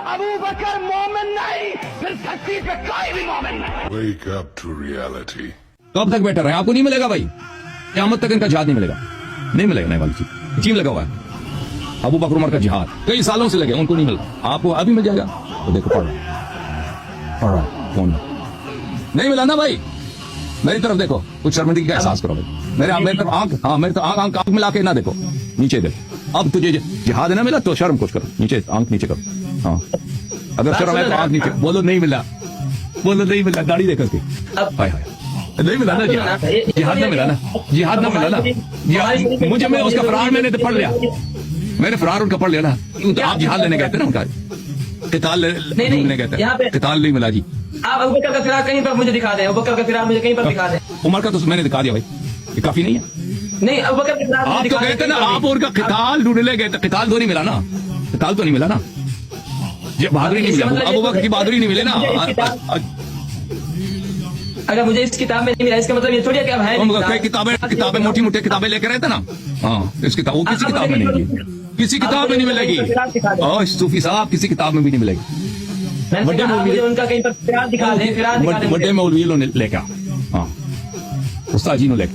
अबू बकर मोमिन नहीं, फिर धरती पे कोई भी मोमिन नहीं। Wake up to reality. तो अब तक बेटर है, आपको नहीं मिलेगा भाई, क़यामत तक इनका जिहाद नहीं मिलेगा, नहीं मिलेगा। नहीं वाली चीज अजीब लगा हुआ है अबू बकर उमर का जिहाद, कई सालों से लगे, उनको नहीं मिला, आपको अभी मिल जाएगा। तो देखो पढ़ रहा कौन नहीं मिला ना भाई, मेरी तरफ देखो, कुछ शर्मिंदगी का एहसास करो भाई, मेरे तरफ आंख, हाँ मेरे तरफ आंख मिला के ना देखो, नीचे देखो। अब तुझे जिहाद ना मिला तो शर्म कुछ करो, नीचे आंख नीचे करो। हाँ अगर शर्म है तो आंख नीचे, बोलो नहीं मिला, बोलो नहीं मिला, दाढ़ी देकर के हाय हाय, नहीं मिला ना जिहाद ना मिला ना, जिहाद ना मिला ना, मुझे मैं उसका फरार मैंने तो पढ़ लिया, मैंने फरार उनका पढ़ लिया ना। आप जिहाद लेने गए थे ना, उनका किताल लेने गए थे, किताल नहीं मिला जी। आप अबू बकर का फिरार कहीं पर मुझे दिखा दें, अबू बकर का फिरार मुझे कहीं पर दिखा दें। उमर का तो मैंने दिखा दिया भाई, ये काफी नहीं है। नहीं अबू बकर का फिरार आप तो गए थे ना, आप उनका किताल ढूंढने गए थे, किताल तो नहीं मिला ना, किताल तो नहीं मिला ना, ये बहादुरी नहीं मिला, अबू बकर की बहादुरी नहीं मिले ना। अगर मुझे इस किताब में नहीं मिला, इसका मतलब ये थोड़ी है कि अब है किताबें मोटी मोटी किताबें लेकर रहते ना, हाँ इस किताब, वो किसी किताब में नहीं मिलेगी, किसी किताब में नहीं मिलेगी, सूफी साहब किसी किताब में भी नहीं मिलेगी। बड़े मौलवी उनका कहीं पर फिरार दिखा दें, बड़े मौलवी लेकर, हाँ उस्ताद जी ने लेकर